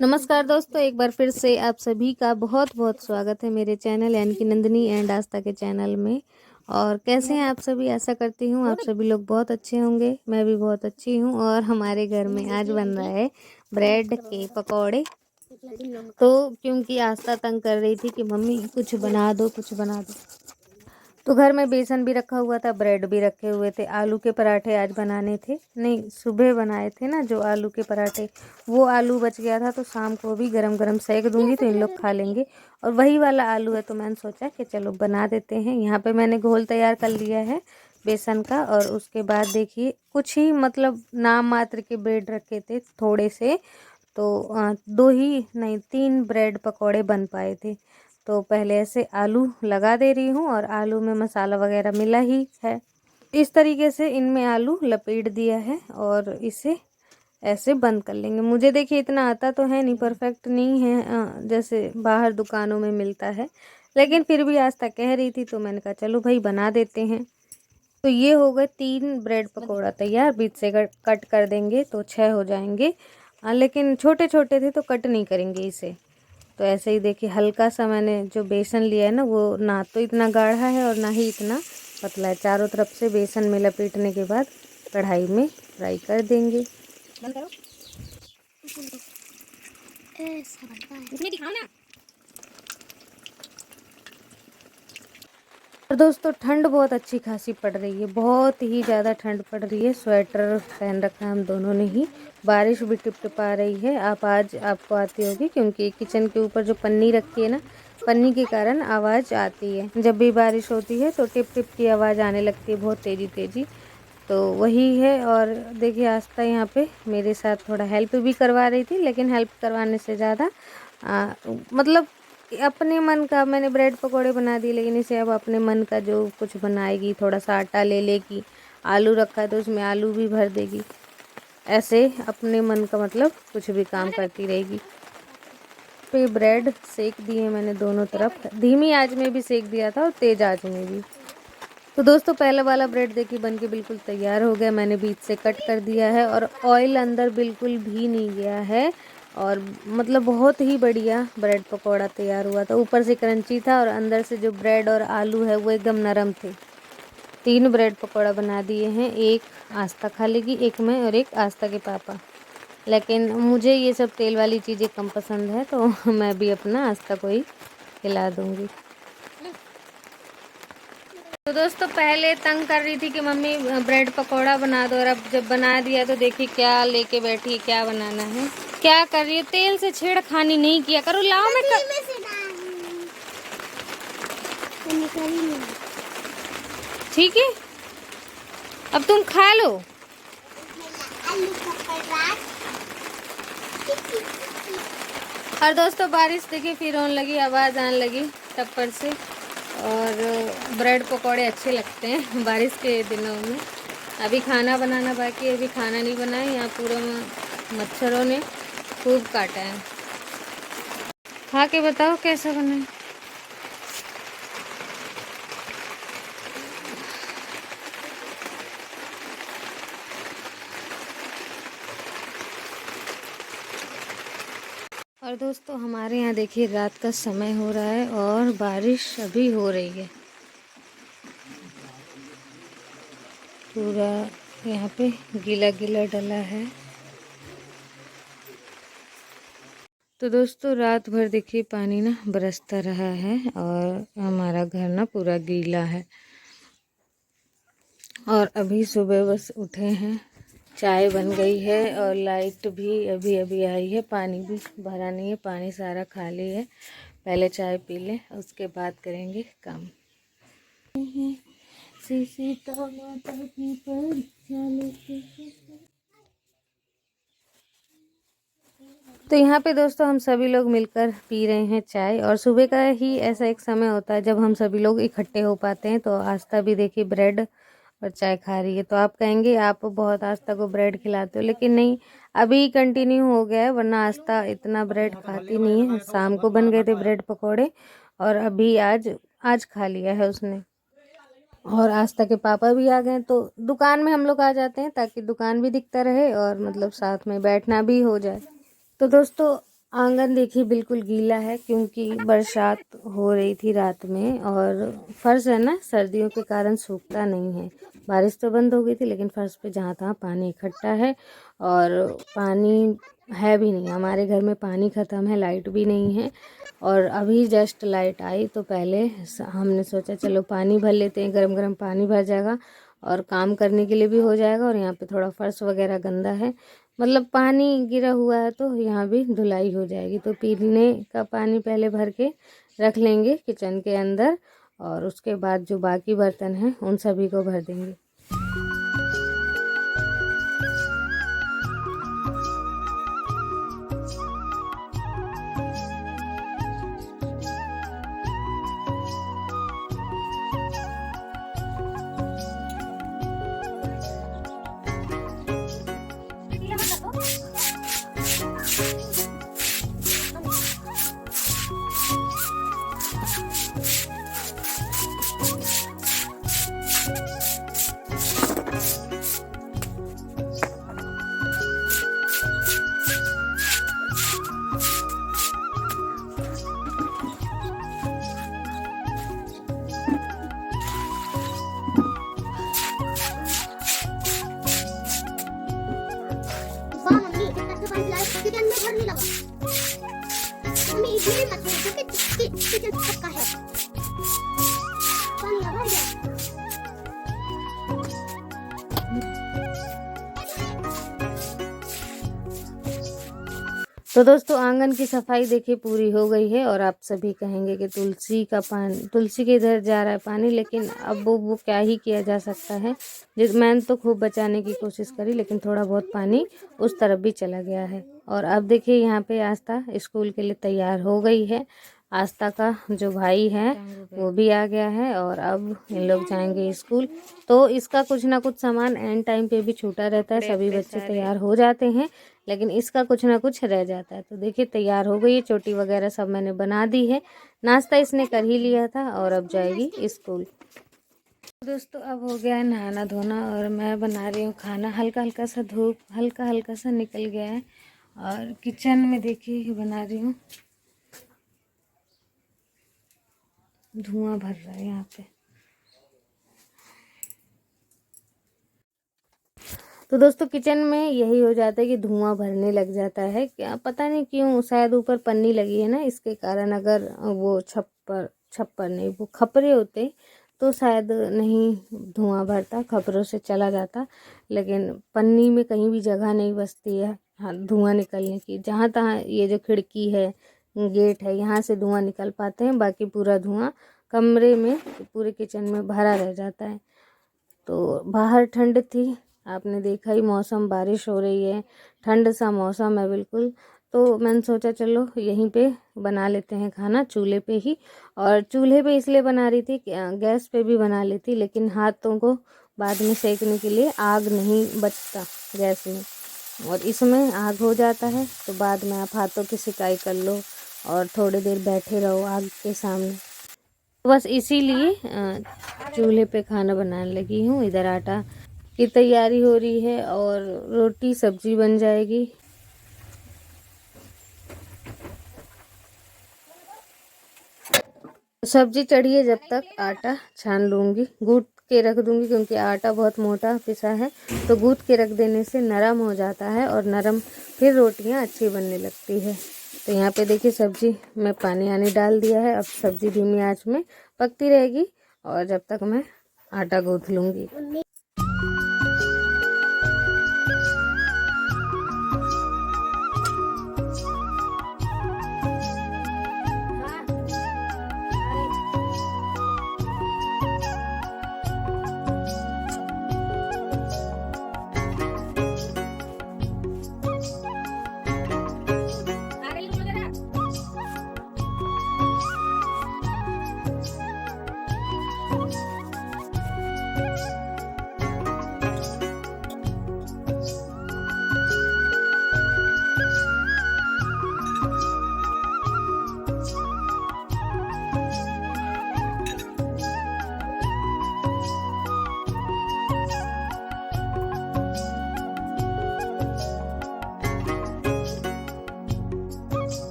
नमस्कार दोस्तों, एक बार फिर से आप सभी का बहुत बहुत स्वागत है मेरे चैनल यानी कि नंदिनी एंड आस्था के चैनल में। और कैसे हैं आप सभी? आशा करती हूँ आप सभी लोग बहुत अच्छे होंगे। मैं भी बहुत अच्छी हूँ। और हमारे घर में आज बन रहा है ब्रेड के पकौड़े। तो क्योंकि आस्था तंग कर रही थी कि मम्मी कुछ बना दो कुछ बना दो, तो घर में बेसन भी रखा हुआ था, ब्रेड भी रखे हुए थे। आलू के पराठे आज बनाने थे, नहीं सुबह बनाए थे ना जो आलू के पराठे, वो आलू बच गया था तो शाम को भी गरम गरम सेक दूंगी तो इन लोग खा लेंगे। और वही वाला आलू है तो मैंने सोचा कि चलो बना देते हैं। यहाँ पे मैंने घोल तैयार कर लिया है बेसन का। और उसके बाद देखिए कुछ ही मतलब नाम मात्र के ब्रेड रखे थे थोड़े से, तो दो ही नहीं 3 ब्रेड पकौड़े बन पाए थे। तो पहले ऐसे आलू लगा दे रही हूँ और आलू में मसाला वगैरह मिला ही है। इस तरीके से इनमें आलू लपेट दिया है और इसे ऐसे बंद कर लेंगे। मुझे देखिए इतना आता तो है नहीं, परफेक्ट नहीं है जैसे बाहर दुकानों में मिलता है, लेकिन फिर भी आज तक कह रही थी तो मैंने कहा चलो भाई बना देते हैं। तो ये हो गए 3 ब्रेड पकौड़ा तैयार। बीच से कट कर देंगे तो 6 हो जाएंगे। लेकिन छोटे छोटे थे तो कट नहीं करेंगे इसे। तो ऐसे ही देखिए हल्का सा मैंने जो बेसन लिया है ना, वो ना तो इतना गाढ़ा है और ना ही इतना पतला है। चारों तरफ से बेसन में लपेटने के बाद कढ़ाई में फ्राई कर देंगे। बंद करो। ऐसा बनता है, इसमें दिखाओ ना। और दोस्तों ठंड बहुत अच्छी खासी पड़ रही है, बहुत ही ज़्यादा ठंड पड़ रही है। स्वेटर पहन रखा है हम दोनों ने ही। बारिश भी टिप टिप आ रही है। आप आज आपको आती होगी क्योंकि किचन के ऊपर जो पन्नी रखी है ना, पन्नी के कारण आवाज़ आती है। जब भी बारिश होती है तो टिप टिप की आवाज़ आने लगती है बहुत तेज़ी तेज़ी। तो वही है। और देखिए आस्था यहाँ पे मेरे साथ थोड़ा हेल्प भी करवा रही थी, लेकिन हेल्प करवाने से ज़्यादा मतलब अपने मन का मैंने ब्रेड पकोड़े बना दिए, लेकिन इसे अब अपने मन का जो कुछ बनाएगी, थोड़ा सा आटा ले लेगी, आलू रखा है तो उसमें आलू भी भर देगी। ऐसे अपने मन का मतलब कुछ भी काम करती रहेगी। पे ब्रेड सेक दिए मैंने दोनों तरफ, धीमी आंच में भी सेक दिया था और तेज़ आंच में भी। तो दोस्तों पहला वाला ब्रेड देखिए बन के बिल्कुल तैयार हो गया। मैंने बीच से कट कर दिया है और ऑयल अंदर बिल्कुल भी नहीं गया है। और मतलब बहुत ही बढ़िया ब्रेड पकौड़ा तैयार हुआ था। ऊपर से क्रंची था और अंदर से जो ब्रेड और आलू है वो एकदम नरम थे। 3 ब्रेड पकौड़ा बना दिए हैं। एक आस्था खा लेगी, एक मैं और एक आस्था के पापा। लेकिन मुझे ये सब तेल वाली चीज़ें कम पसंद है तो मैं भी अपना आस्था को ही खिला दूँगी। तो दोस्तों पहले तंग कर रही थी कि मम्मी ब्रेड पकौड़ा बना दो, और अब जब बना दिया तो देखिए क्या लेके बैठी है, क्या बनाना है, क्या कर रही है। तेल से छेड़खानी नहीं किया करो। लाओ मैं ठीक है, अब तुम खा लो। और दोस्तों बारिश देखिए फिर होने लगी, आवाज़ आने लगी टप्पर से। और ब्रेड पकौड़े अच्छे लगते हैं बारिश के दिनों में। अभी खाना बनाना बाकी है, अभी खाना नहीं बनाया। यहाँ पूरा मच्छरों ने खूब काटा है। खा के बताओ कैसा बना है। और दोस्तों हमारे यहाँ देखिए रात का समय हो रहा है और बारिश अभी हो रही है। पूरा यहाँ पे गीला गीला डला है। तो दोस्तों रात भर देखिए पानी ना बरसता रहा है और हमारा घर ना पूरा गीला है। और अभी सुबह बस उठे हैं, चाय बन गई है और लाइट भी अभी अभी आई है। पानी भी भरा नहीं है, पानी सारा खाली है। पहले चाय पी लें उसके बाद करेंगे काम। सीता माता की परीक्षा लेके। तो यहाँ पे दोस्तों हम सभी लोग मिलकर पी रहे हैं चाय। और सुबह का ही ऐसा एक समय होता है जब हम सभी लोग इकट्ठे हो पाते हैं। तो आस्था भी देखिए ब्रेड और चाय खा रही है। तो आप कहेंगे आप बहुत आस्था को ब्रेड खिलाते हो, लेकिन नहीं, अभी कंटिन्यू हो गया है, वरना आस्था इतना ब्रेड खाती नहीं है। शाम को बन गए थे ब्रेड पकौड़े और अभी आज आज खा लिया है उसने। और आस्था के पापा भी आ गए तो दुकान में हम लोग आ जाते हैं ताकि दुकान भी दिखता रहे और मतलब साथ में बैठना भी हो जाए। तो दोस्तों आंगन देखिए बिल्कुल गीला है क्योंकि बरसात हो रही थी रात में, और फर्श है ना सर्दियों के कारण सूखता नहीं है। बारिश तो बंद हो गई थी लेकिन फर्श पे जहाँ तहाँ पानी इकट्ठा है, और पानी है भी नहीं। हमारे घर में पानी ख़त्म है, लाइट भी नहीं है, और अभी जस्ट लाइट आई तो पहले हमने सोचा चलो पानी भर लेते हैं, गरम गरम पानी भर जाएगा और काम करने के लिए भी हो जाएगा। और यहाँ पे थोड़ा फर्श वगैरह गंदा है, मतलब पानी गिरा हुआ है तो यहाँ भी धुलाई हो जाएगी। तो पीने का पानी पहले भर के रख लेंगे किचन के अंदर, और उसके बाद जो बाकी बर्तन हैं उन सभी को भर देंगे। तो दोस्तों आंगन की सफाई देखिए पूरी हो गई है, और आप सभी कहेंगे कि तुलसी का पानी, तुलसी के इधर जा रहा है पानी, लेकिन अब वो क्या ही किया जा सकता है। मैंने तो खूब बचाने की कोशिश करी लेकिन थोड़ा बहुत पानी उस तरफ भी चला गया है। और अब देखिए यहाँ पे आस्था स्कूल के लिए तैयार हो गई है। आस्था का जो भाई है वो भी आ गया है, और अब इन लोग जाएंगे स्कूल। तो इसका कुछ ना कुछ सामान एंड टाइम पे भी छूटा रहता है, सभी बच्चे तैयार हो जाते हैं लेकिन इसका कुछ ना कुछ रह जाता है। तो देखिए तैयार हो गई है, चोटी वगैरह सब मैंने बना दी है, नाश्ता इसने कर ही लिया था, और अब जाएगी स्कूल। दोस्तों अब हो गया है नहाना धोना, और मैं बना रही हूँ खाना। हल्का हल्का सा धूप हल्का हल्का सा निकल गया है, और किचन में देखिए बना रही हूँ। धुआं भर रहा है यहाँ पे। तो दोस्तों किचन में यही हो जाता है कि धुआं भरने लग जाता है, क्या पता नहीं क्यों, शायद ऊपर पन्नी लगी है ना इसके कारण। अगर वो छप्पर नहीं, वो खपरे होते तो शायद नहीं धुआं भरता, खपरों से चला जाता, लेकिन पन्नी में कहीं भी जगह नहीं बचती है हाँ धुआं निकलने की। जहाँ तहाँ ये जो खिड़की है, गेट है, यहाँ से धुआं निकल पाते हैं, बाकी पूरा धुआं कमरे में, पूरे किचन में भरा रह जाता है। तो बाहर ठंड थी, आपने देखा ही, मौसम बारिश हो रही है, ठंड सा मौसम है बिल्कुल। तो मैंने सोचा चलो यहीं पे बना लेते हैं खाना, चूल्हे पे ही। और चूल्हे पे इसलिए बना रही थी, गैस पे भी बना लेती लेकिन हाथों को बाद में सेकने के लिए आग नहीं बचता गैस में, और इसमें आग हो जाता है। तो बाद में आप हाथों की सिकाई कर लो और थोड़ी देर बैठे रहो आग के सामने। बस इसीलिए चूल्हे पे खाना बनाने लगी हूँ। इधर आटा की तैयारी हो रही है और रोटी सब्जी बन जाएगी। सब्जी चढ़ी है, जब तक आटा छान लूँगी, गूँथ के रख दूँगी, क्योंकि आटा बहुत मोटा पिसा है। तो गूँथ के रख देने से नरम हो जाता है, और नरम फिर रोटियां अच्छी बनने लगती है। तो यहाँ पे देखिए सब्जी में पानी आने डाल दिया है, अब सब्जी धीमी आंच में पकती रहेगी, और जब तक मैं आटा गूँथ लूँगी।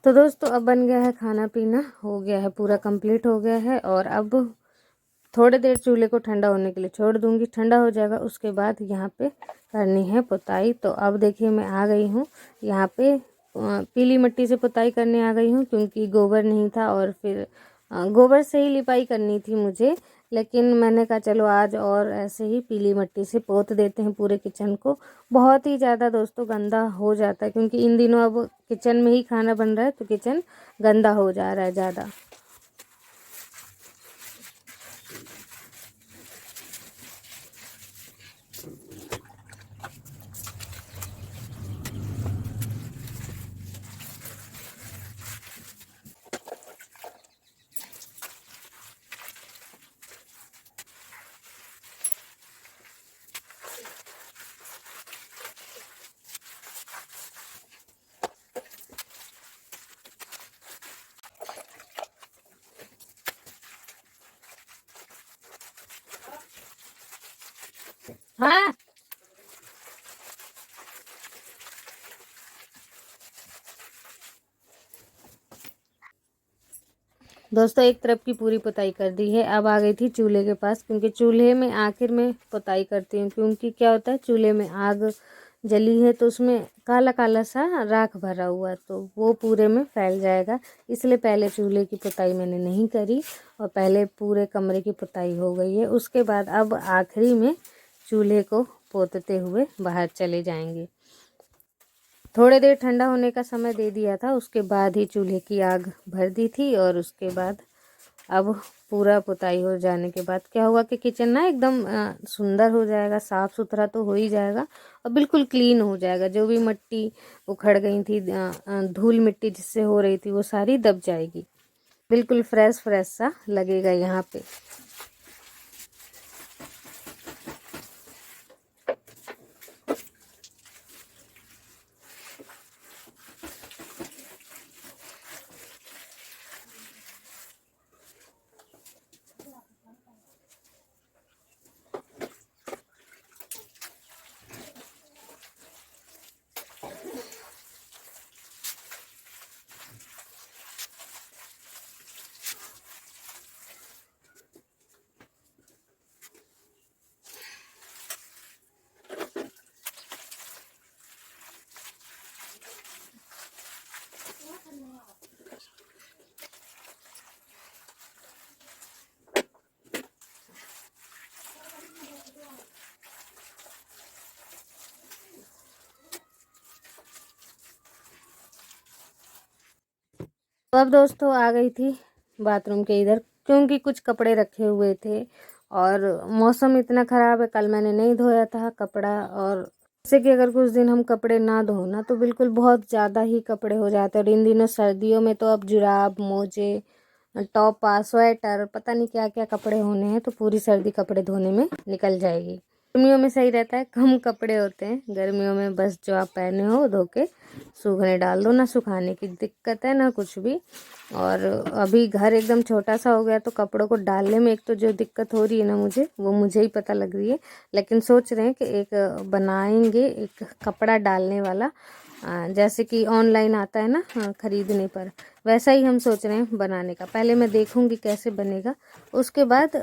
तो दोस्तों अब बन गया है खाना पीना, हो गया है पूरा कंप्लीट हो गया है। और अब थोड़ी देर चूल्हे को ठंडा होने के लिए छोड़ दूंगी। ठंडा हो जाएगा उसके बाद यहाँ पे करनी है पुताई। तो अब देखिए मैं आ गई हूँ यहाँ पे, पीली मिट्टी से पुताई करने आ गई हूँ, क्योंकि गोबर नहीं था और फिर गोबर से ही लिपाई करनी थी मुझे। लेकिन मैंने कहा चलो आज और ऐसे ही पीली मिट्टी से पोत देते हैं पूरे किचन को। बहुत ही ज़्यादा दोस्तों गंदा हो जाता है, क्योंकि इन दिनों अब किचन में ही खाना बन रहा है तो किचन गंदा हो जा रहा है ज़्यादा। हाँ दोस्तों, एक तरफ की पूरी पुताई कर दी है। अब आ गई थी चूल्हे के पास, क्योंकि चूल्हे में आखिर में पुताई करती हूँ। क्योंकि क्या होता है, चूल्हे में आग जली है तो उसमें काला काला सा राख भरा हुआ, तो वो पूरे में फैल जाएगा। इसलिए पहले चूल्हे की पुताई मैंने नहीं करी और पहले पूरे कमरे की पुताई हो गई है। उसके बाद अब आखिरी में चूल्हे को पोतते हुए बाहर चले जाएंगे। थोड़ी देर ठंडा होने का समय दे दिया था, उसके बाद ही चूल्हे की आग भर दी थी। और उसके बाद अब पूरा पुताई हो जाने के बाद क्या होगा कि किचन ना एकदम सुंदर हो जाएगा, साफ़ सुथरा तो हो ही जाएगा और बिल्कुल क्लीन हो जाएगा। जो भी मिट्टी उखड़ गई थी, धूल मिट्टी जिससे हो रही थी, वो सारी दब जाएगी। बिल्कुल फ्रेश फ्रेश सा लगेगा यहाँ पे। तो अब दोस्तों आ गई थी बाथरूम के इधर, क्योंकि कुछ कपड़े रखे हुए थे और मौसम इतना ख़राब है। कल मैंने नहीं धोया था कपड़ा, और जैसे कि अगर कुछ दिन हम कपड़े ना धोना तो बिल्कुल बहुत ज़्यादा ही कपड़े हो जाते हैं। और इन दिनों सर्दियों में तो अब जुराब, मोजे, टॉपा, स्वेटर, पता नहीं क्या क्या कपड़े होने हैं, तो पूरी सर्दी कपड़े धोने में निकल जाएगी। गर्मियों में सही रहता है, कम कपड़े होते हैं गर्मियों में, बस जो आप पहने हो धो के सूखने डाल दो, ना सुखाने की दिक्कत है ना कुछ भी। और अभी घर एकदम छोटा सा हो गया तो कपड़ों को डालने में एक तो जो दिक्कत हो रही है ना मुझे, वो मुझे ही पता लग रही है। लेकिन सोच रहे हैं कि एक बनाएंगे एक कपड़ा डालने वाला, जैसे कि ऑनलाइन आता है ना, ख़रीदने पर, वैसा ही हम सोच रहे हैं बनाने का। पहले मैं देखूंगी कैसे बनेगा, उसके बाद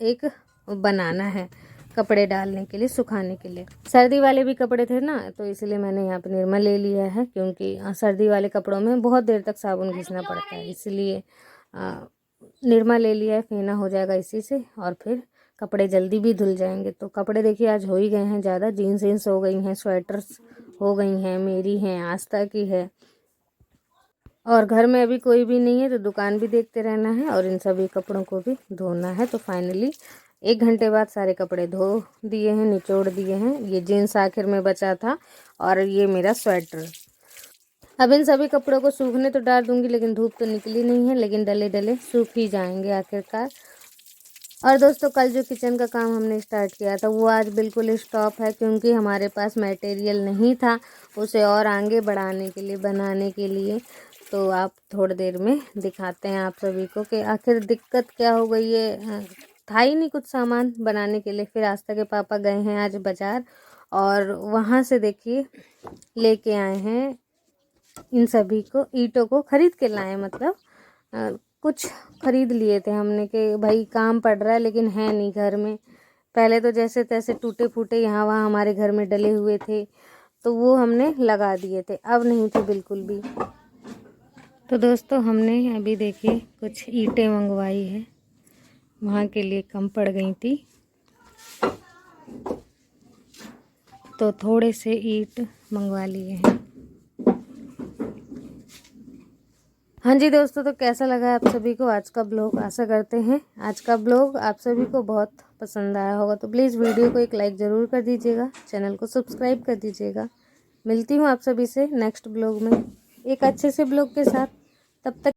एक बनाना है कपड़े डालने के लिए, सुखाने के लिए। सर्दी वाले भी कपड़े थे ना, तो इसलिए मैंने यहाँ पे निर्मा ले लिया है, क्योंकि सर्दी वाले कपड़ों में बहुत देर तक साबुन घिसना पड़ता है, इसलिए निर्मा ले लिया है। फेना हो जाएगा इसी से और फिर कपड़े जल्दी भी धुल जाएंगे। तो कपड़े देखिए आज हो ही गए हैं ज़्यादा, जीन्स वीन्स हो गई हैं, स्वेटर्स हो गई हैं, मेरी हैं, आस्था की है। और घर में अभी कोई भी नहीं है तो दुकान भी देखते रहना है और इन सभी कपड़ों को भी धोना है। तो फाइनली 1 घंटे बाद सारे कपड़े धो दिए हैं, निचोड़ दिए हैं। ये जीन्स आखिर में बचा था और ये मेरा स्वेटर। अब इन सभी कपड़ों को सूखने तो डाल दूंगी, लेकिन धूप तो निकली नहीं है, लेकिन डले डले सूख ही जाएंगे आखिरकार। और दोस्तों कल जो किचन का काम हमने स्टार्ट किया था वो आज बिल्कुल स्टॉप है, क्योंकि हमारे पास मटेरियल नहीं था उसे और आगे बढ़ाने के लिए, बनाने के लिए। तो आप थोड़ी देर में दिखाते हैं आप सभी को कि आखिर दिक्कत क्या हो गई है। था ही नहीं कुछ सामान बनाने के लिए। फिर आस्था के पापा गए हैं आज बाज़ार और वहाँ से देखिए लेके आए हैं इन सभी को ईंटों को खरीद के लाए, मतलब कुछ खरीद लिए थे हमने कि भाई काम पड़ रहा है, लेकिन है नहीं घर में। पहले तो जैसे तैसे टूटे फूटे यहाँ वहाँ हमारे घर में डले हुए थे, तो वो हमने लगा दिए थे, अब नहीं थे बिल्कुल भी। तो दोस्तों हमने अभी देखिए कुछ ईंटें मंगवाई है, वहाँ के लिए कम पड़ गई थी, तो थोड़े से ईंट मंगवा लिए हैं। हाँ जी दोस्तों, तो कैसा लगा आप सभी को आज का ब्लॉग? आशा करते हैं आज का ब्लॉग आप सभी को बहुत पसंद आया होगा। तो प्लीज़ वीडियो को एक लाइक ज़रूर कर दीजिएगा, चैनल को सब्सक्राइब कर दीजिएगा। मिलती हूँ आप सभी से नेक्स्ट ब्लॉग में एक अच्छे से ब्लॉग के साथ। तब तक